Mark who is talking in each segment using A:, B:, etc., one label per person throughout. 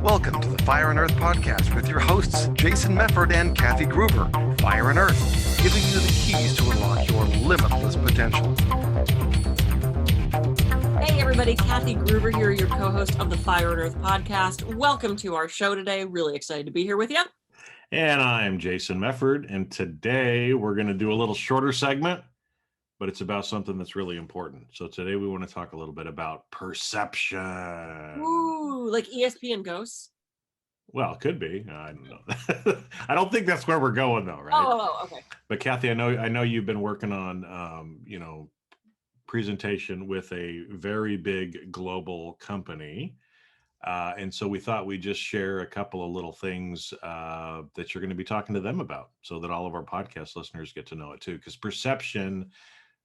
A: Welcome to the Fire and Earth podcast with your hosts, Jason Mefford and Kathy Gruver. Fire and Earth, giving you the keys to unlock your limitless potential.
B: Hey everybody, Kathy Gruver here, your co-host of the Fire and Earth podcast. Welcome to our show today. Really excited to be here with you.
C: And I'm Jason Mefford, and today we're going to do a little shorter segment, but it's about something that's really important. So today we want to talk a little bit about perception.
B: Ooh, like ESPN ghosts?
C: Well, it could be. I don't know. I don't think that's where we're going, though, right?
B: Oh, okay.
C: But Kathy, I know you've been working on, presentation with a very big global company. And so we thought we'd just share a couple of little things that you're going to be talking to them about so that all of our podcast listeners get to know it too, because perception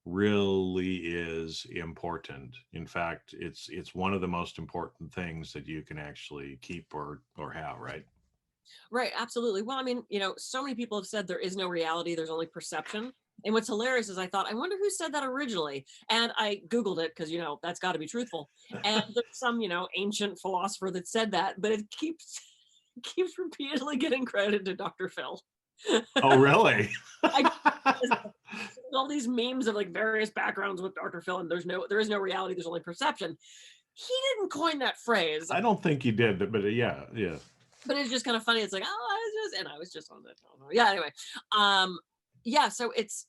C: really is important. In fact, it's one of the most important things that you can actually keep or have, right?
B: Right, absolutely. Well, I mean, so many people have said there is no reality, there's only perception. And what's hilarious is I thought, I wonder who said that originally. And I Googled it because, that's got to be truthful. And there's some, ancient philosopher that said that, but it keeps repeatedly getting credit to Dr. Phil.
C: Oh, really?
B: All these memes of like various backgrounds with Dr. Phil, and there is no reality, there's only perception. He didn't coin that phrase.
C: I don't think he did, but yeah.
B: But it's just kind of funny. It's like, I was just on that. Yeah. Anyway, so it's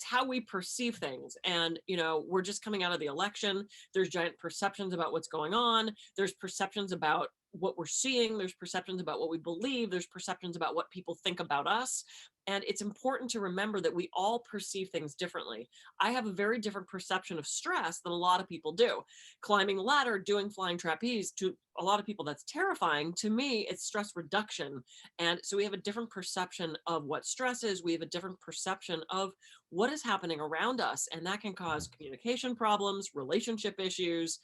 B: how we perceive things, and we're just coming out of the election. There's giant perceptions about what's going on. There's perceptions about what we're seeing. There's perceptions about what we believe. There's perceptions about what people think about us. And it's important to remember that we all perceive things differently. I have a very different perception of stress than a lot of people do. Climbing a ladder, doing flying trapeze, to a lot of people that's terrifying. To me, it's stress reduction. And so we have a different perception of what stress is. We have a different perception of what is happening around us. And that can cause communication problems, relationship issues.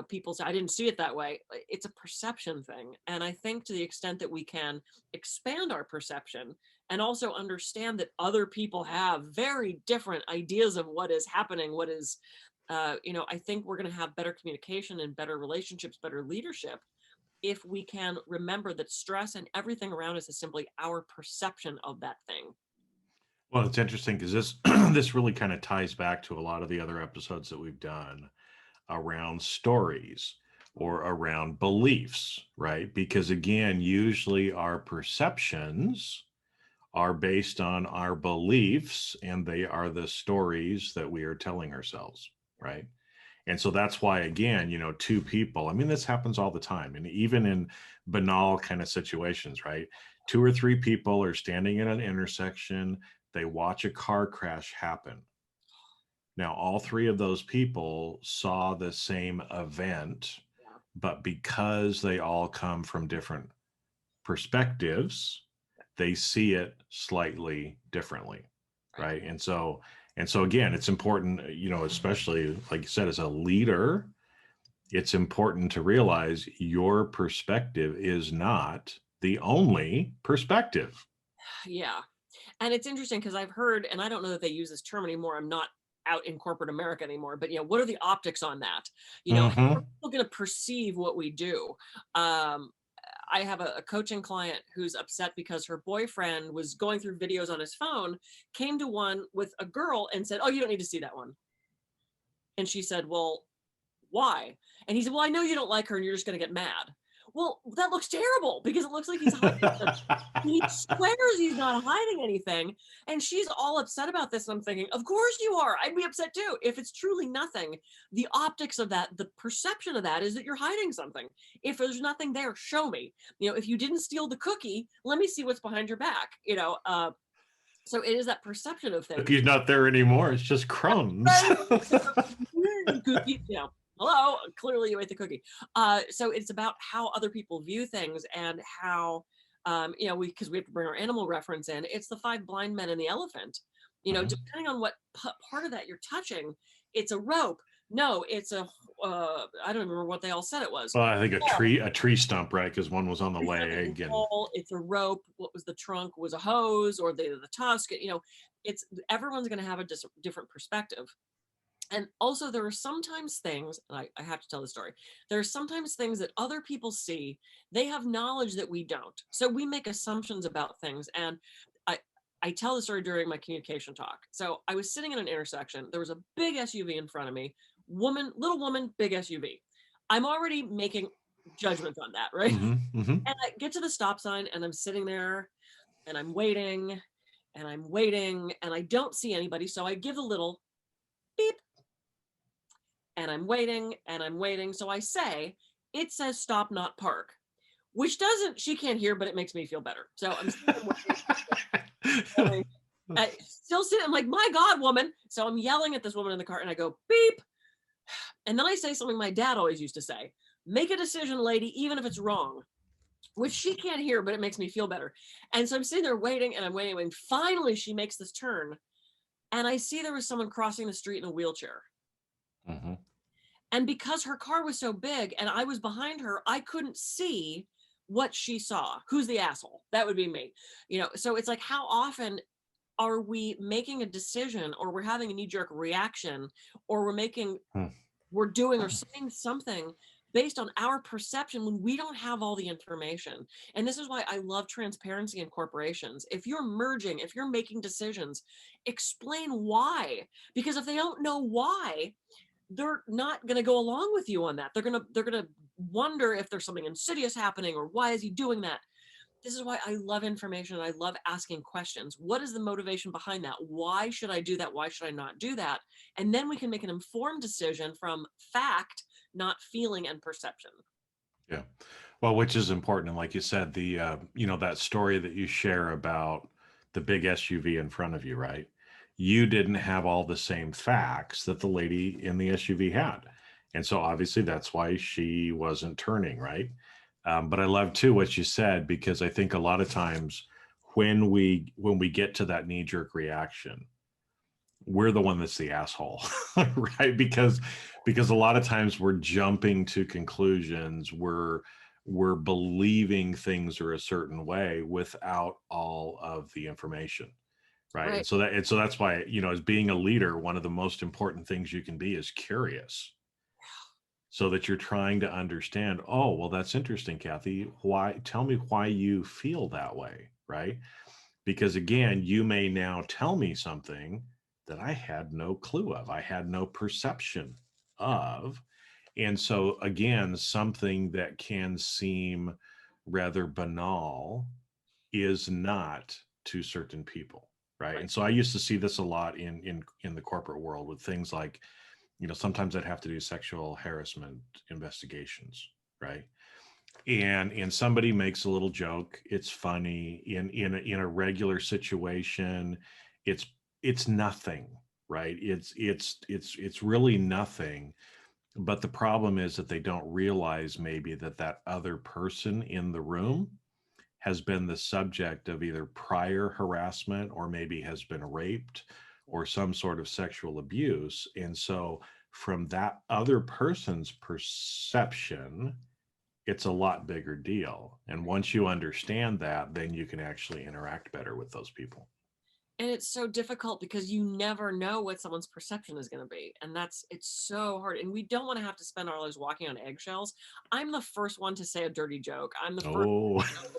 B: People say, I didn't see it that way. It's a perception thing. And I think to the extent that we can expand our perception and also understand that other people have very different ideas of what is happening, what is, I think we're going to have better communication and better relationships, better leadership, if we can remember that stress and everything around us is simply our perception of that thing.
C: Well, it's interesting because this this really kind of ties back to a lot of the other episodes that we've done around stories or around beliefs, right? Because again, usually our perceptions are based on our beliefs, and they are the stories that we are telling ourselves, right? And so that's why, again, two people, I mean, this happens all the time, and even in banal kind of situations, right? Two or three people are standing in an intersection, they watch a car crash happen. Now, all three of those people saw the same event, but because they all come from different perspectives, they see it slightly differently, right? And so again, it's important, especially like you said, as a leader, it's important to realize your perspective is not the only perspective.
B: Yeah. And it's interesting because I've heard, and I don't know that they use this term anymore. I'm not out in corporate America anymore, but what are the optics on that? How are people going to perceive what we do? I have a coaching client who's upset because her boyfriend was going through videos on his phone, came to one with a girl and said, oh, you don't need to see that one. And she said, well, why? And he said, well, I know you don't like her and you're just going to get mad. Well, that looks terrible because it looks like he's hiding something. He swears he's not hiding anything. And she's all upset about this. And I'm thinking, of course you are. I'd be upset too. If it's truly nothing, the optics of that, the perception of that is that you're hiding something. If there's nothing there, show me. If you didn't steal the cookie, let me see what's behind your back. So it is that perception of things.
C: He's not there anymore. It's just crumbs.
B: Hello, clearly you ate the cookie. So it's about how other people view things and how, because we have to bring our animal reference in. It's the 5 blind men and the elephant. Depending on what part of that you're touching, it's a rope. No, it's a, I don't remember what they all said it was.
C: Well, I think a tree stump, right? Because one was on the leg.
B: It's a rope. What was the trunk? Was a hose or the tusk? It's everyone's going to have a different perspective. And also there are sometimes things, and I have to tell the story, there are sometimes things that other people see, they have knowledge that we don't. So we make assumptions about things. And I, I tell the story during my communication talk. So I was sitting in an intersection. There was a big SUV in front of me, little woman, big SUV. I'm already making judgments on that, right? And I get to the stop sign and I'm sitting there and I'm waiting and I'm waiting and I don't see anybody. So I give a little beep and I'm waiting and I'm waiting. So I say, it says stop, not park, which doesn't, she can't hear, but it makes me feel better. So I'm waiting, I still sitting, I'm like, my God, woman. So I'm yelling at this woman in the car and I go, beep. And then I say something my dad always used to say, make a decision, lady, even if it's wrong, which she can't hear, but it makes me feel better. And so I'm sitting there waiting and I'm waiting. And finally she makes this turn and I see there was someone crossing the street in a wheelchair. And because her car was so big and I was behind her, I couldn't see what she saw. Who's the asshole? That would be me. So it's like, how often are we making a decision or we're having a knee-jerk reaction or we're doing or saying something based on our perception when we don't have all the information. And this is why I love transparency in corporations. If you're merging, if you're making decisions, explain why. Because if they don't know why, they're not going to go along with you on that. They're going to wonder if there's something insidious happening or why is he doing that? This is why I love information and I love asking questions. What is the motivation behind that? Why should I do that? Why should I not do that? And then we can make an informed decision from fact, not feeling and perception.
C: Yeah. Well, which is important. And like you said, the, that story that you share about the big SUV in front of you, right? You didn't have all the same facts that the lady in the SUV had. And so obviously that's why she wasn't turning, right? But I love too what you said, because I think a lot of times when we get to that knee-jerk reaction, we're the one that's the asshole, right? Because a lot of times we're jumping to conclusions, we're believing things are a certain way without all of the information. Right. And so that's why, as being a leader, one of the most important things you can be is curious. So that you're trying to understand, oh, well, that's interesting, Kathy. Tell me why you feel that way, right? Because again, you may now tell me something that I had no clue of, I had no perception of. And so again, something that can seem rather banal is not to certain people. Right. And so I used to see this a lot in the corporate world with things like, sometimes I'd have to do sexual harassment investigations. Right. And somebody makes a little joke. It's funny in a regular situation. It's nothing. Right. It's really nothing. But the problem is that they don't realize maybe that other person in the room has been the subject of either prior harassment or maybe has been raped or some sort of sexual abuse. And so from that other person's perception, it's a lot bigger deal. And once you understand that, then you can actually interact better with those people.
B: And it's so difficult because you never know what someone's perception is going to be. And it's so hard. And we don't want to have to spend our lives walking on eggshells. I'm the first one to say a dirty joke. I'm the first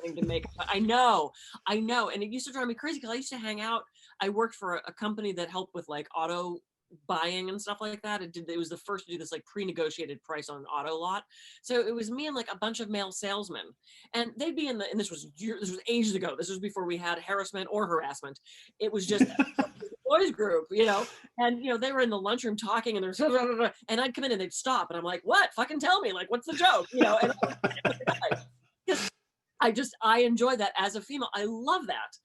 B: one to make, I know. And it used to drive me crazy because I used to hang out. I worked for a company that helped with like auto buying and stuff like that. It was the first to do this like pre-negotiated price on an auto lot. So it was me and like a bunch of male salesmen, and they'd be and this was ages ago. This was before we had harassment or harassment. It was just boys group, and they were in the lunchroom talking, and there's and I'd come in and they'd stop, and I'm like, what? Fucking tell me, like, what's the joke, and because I enjoy that as a female. I love that,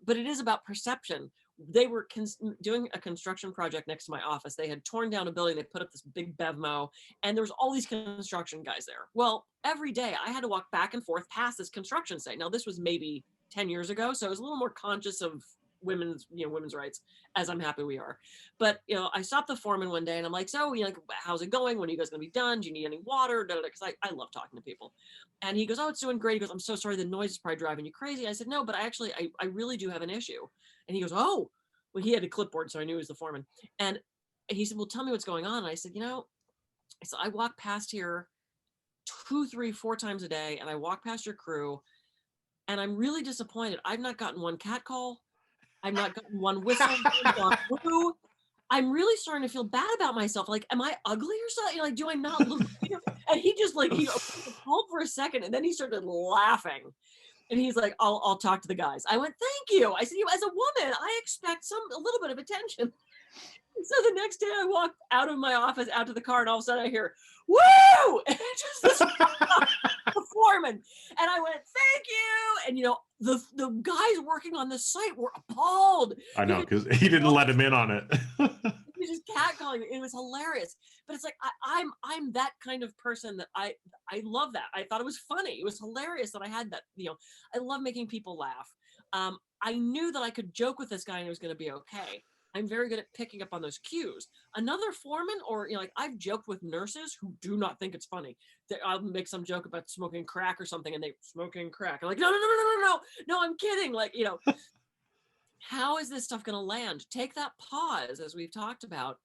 B: but it is about perception. They were doing a construction project next to my office. They had torn down a building. They put up this big BevMo, and there was all these construction guys there. Well, every day I had to walk back and forth past this construction site. Now, this was maybe 10 years ago, so I was a little more conscious of women's rights, as I'm happy we are. But, I stopped the foreman one day and I'm like, so, how's it going? When are you guys going to be done? Do you need any water? Because I love talking to people. And he goes, oh, it's doing great. He goes, I'm so sorry. The noise is probably driving you crazy. I said, no, but I really do have an issue. And he goes, oh, well, he had a clipboard, so I knew he was the foreman. And he said, well, tell me what's going on. And I said, so I walk past here 2, 3, 4 times a day, and I walk past your crew, and I'm really disappointed. I've not gotten one cat call. I've not gotten one whistle. I'm really starting to feel bad about myself. Like, am I ugly or something? Like, do I not look? And he just like, he called for a second, and then he started laughing. And he's like, I'll talk to the guys. I went, thank you. I said, as a woman, I expect a little bit of attention. So the next day I walked out of my office, out to the car, and all of a sudden I hear, woo! And just this foreman. And I went, thank you. And the guys working on the site were appalled.
C: I know, because he didn't let him in on it.
B: He was just catcalling. It was hilarious. But it's like I'm that kind of person that I love that. I thought it was funny. It was hilarious that I had that. I love making people laugh. I knew that I could joke with this guy and it was going to be okay. I'm very good at picking up on those cues. Another foreman, or like I've joked with nurses who do not think it's funny. I'll make some joke about smoking crack or something, and they smoking crack. I'm like, no, I'm kidding. Like, how is this stuff going to land? Take that pause, as we've talked about,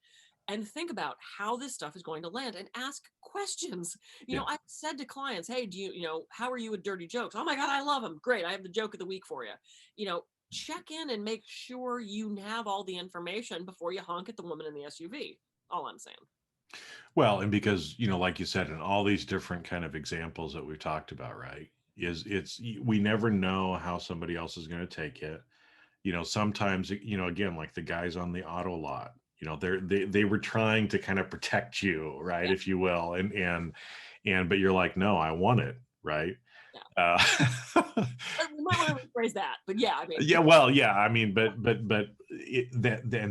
B: and think about how this stuff is going to land, and ask questions. I've said to clients, hey, do how are you with dirty jokes? Oh my God, I love them. Great, I have the joke of the week for you. Check in and make sure you have all the information before you honk at the woman in the SUV. All I'm saying.
C: Well, and because, like you said, in all these different kind of examples that we've talked about, right, we never know how somebody else is going to take it. Sometimes, again, like the guys on the auto lot, they were trying to kind of protect you, right, if you will. But you're like, no, I want it. Right.
B: Yeah. We might want to rephrase that, but yeah, I mean.
C: Yeah, well, yeah, I mean, but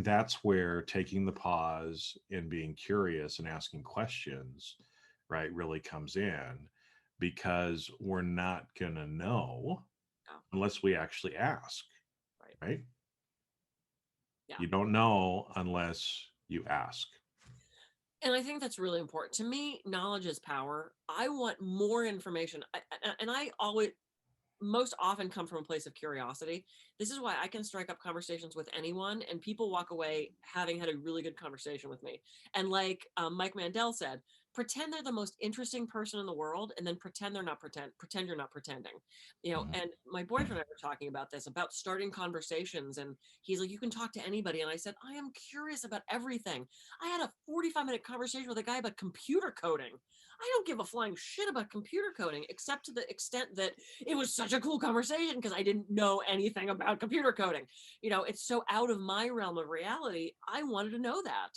C: that's where taking the pause and being curious and asking questions, right, really comes in, because we're not gonna know unless we actually ask, right? Yeah. You don't know unless you ask.
B: And I think that's really important. To me, knowledge is power. I want more information. And I always, most often come from a place of curiosity. This is why I can strike up conversations with anyone and people walk away having had a really good conversation with me. And like Mike Mandel said, pretend they're the most interesting person in the world, and then pretend you're not pretending. And my boyfriend and I were talking about this, about starting conversations, and he's like, you can talk to anybody. And I said, I am curious about everything. I had a 45-minute conversation with a guy about computer coding. I don't give a flying shit about computer coding, except to the extent that it was such a cool conversation because I didn't know anything about computer coding. It's so out of my realm of reality. I wanted to know that.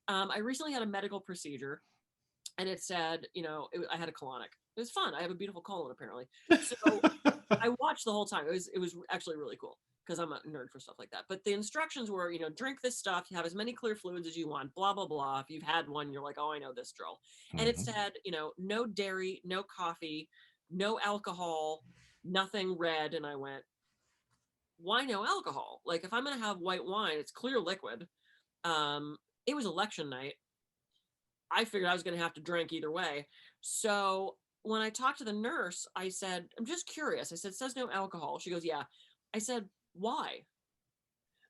B: I recently had a medical procedure, and it said, I had a colonic. It was fun. I have a beautiful colon, apparently. So I watched the whole time. It was actually really cool, because I'm a nerd for stuff like that. But the instructions were, drink this stuff, you have as many clear fluids as you want, blah, blah, blah. If you've had one, you're like, oh, I know this drill. And it said, no dairy, no coffee, no alcohol, nothing red. And I went, why no alcohol? Like, if I'm going to have white wine, it's clear liquid. It was election night. I figured I was going to have to drink either way. So when I talked to the nurse, I said, I'm just curious. I said, it says no alcohol. She goes, yeah. I said, why?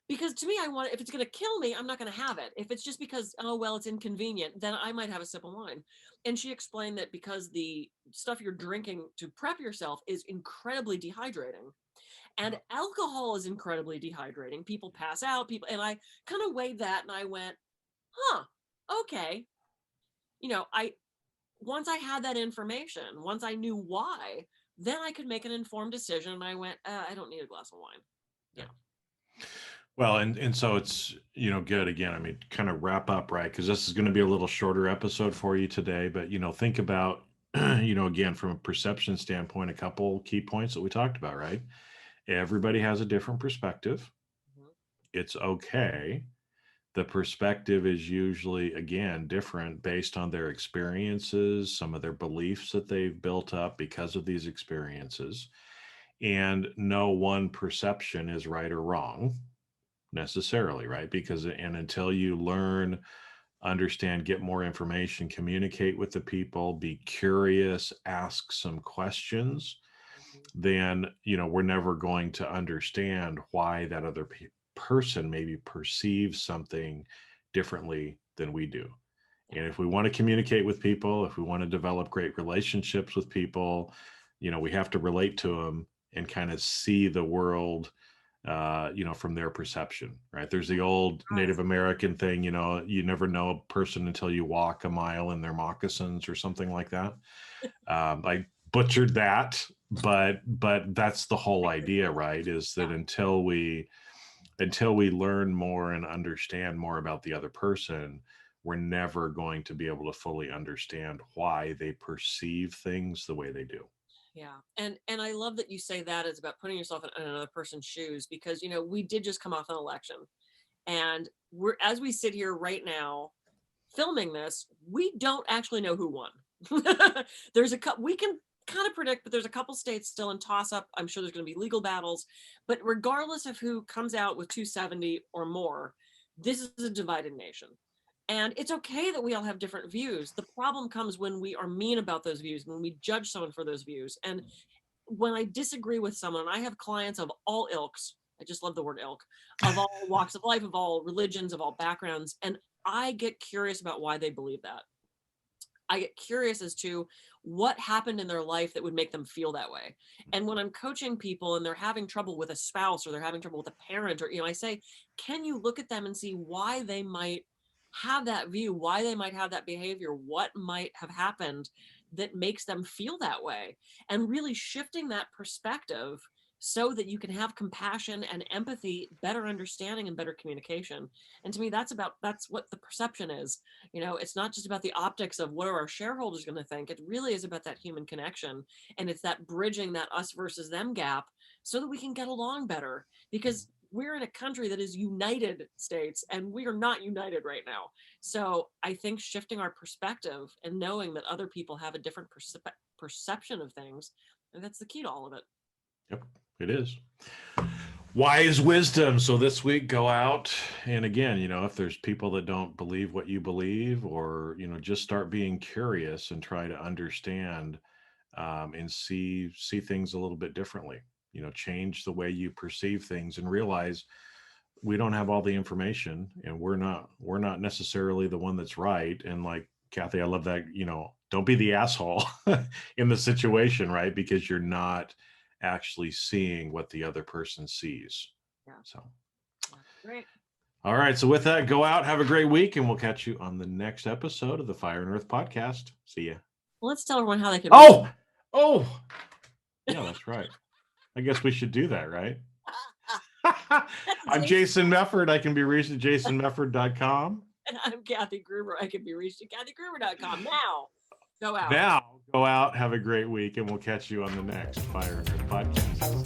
B: Because to me, if it's going to kill me, I'm not going to have it. If it's just because, oh, well, it's inconvenient, then I might have a sip of wine. And she explained that because the stuff you're drinking to prep yourself is incredibly dehydrating. And alcohol is incredibly dehydrating. People pass out, and I kind of weighed that, and I went, huh, okay. Once I had that information, once I knew why, then I could make an informed decision. And I went, I don't need a glass of wine. Yeah.
C: Well, and so it's, good. Again, I mean, kind of wrap up, right? Because this is going to be a little shorter episode for you today, but, think about, again, from a perception standpoint, a couple key points that we talked about, right? Everybody has a different perspective. It's okay. The perspective is usually, again, different based on their experiences, some of their beliefs that they've built up because of these experiences. And no one perception is right or wrong necessarily, right? And until you learn, understand, get more information, communicate with the people, be curious, ask some questions, then, we're never going to understand why that other person maybe perceives something differently than we do. And if we want to communicate with people, if we want to develop great relationships with people, we have to relate to them and kind of see the world, from their perception, right? There's the old Native American thing, you never know a person until you walk a mile in their moccasins or something like that. I butchered that, but that's the whole idea, right? Is that until we learn more and understand more about the other person, we're never going to be able to fully understand why they perceive things the way they do.
B: Yeah. And I love that you say that it's about putting yourself in another person's shoes, because, we did just come off an election, and as we sit here right now filming this, we don't actually know who won. There's we can kind of predict, but there's a couple states still in toss up. I'm sure there's going to be legal battles, but regardless of who comes out with 270 or more, this is a divided nation. And it's okay that we all have different views. The problem comes when we are mean about those views, when we judge someone for those views. And when I disagree with someone, I have clients of all ilks. I just love the word ilk, of all walks of life, of all religions, of all backgrounds. And I get curious about why they believe that. I get curious as to what happened in their life that would make them feel that way. And when I'm coaching people and they're having trouble with a spouse, or they're having trouble with a parent, or, I say, can you look at them and see why they might have that view, why they might have that behavior, what might have happened that makes them feel that way, and really shifting that perspective so that you can have compassion and empathy, better understanding, and better communication. And to me, that's what the perception is. It's not just about the optics of what are our shareholders going to think. It really is about that human connection. And it's that bridging that us versus them gap so that we can get along better, because we're in a country that is United States, and we are not united right now. So I think shifting our perspective and knowing that other people have a different perception of things, and that's the key to all of it.
C: Yep, it is. Wise wisdom. So this week, go out, and again, if there's people that don't believe what you believe, or, just start being curious and try to understand and see things a little bit differently. Change the way you perceive things, and realize we don't have all the information, and we're not necessarily the one that's right. And like Kathy, I love that, don't be the asshole in the situation, right? Because you're not actually seeing what the other person sees.
B: Yeah.
C: So
B: great.
C: All right. So with that, go out, have a great week, and we'll catch you on the next episode of the Fire and Earth podcast. See ya.
B: Well, let's tell everyone how they can.
C: Oh, yeah, that's right. I guess we should do that, right? I'm Jason Mefford. I can be reached at jasonmefford.com.
B: And I'm Kathy Gruver. I can be reached at kathygruver.com. Now, go out.
C: Now, go out, have a great week, and we'll catch you on the next Fire and Earth podcast.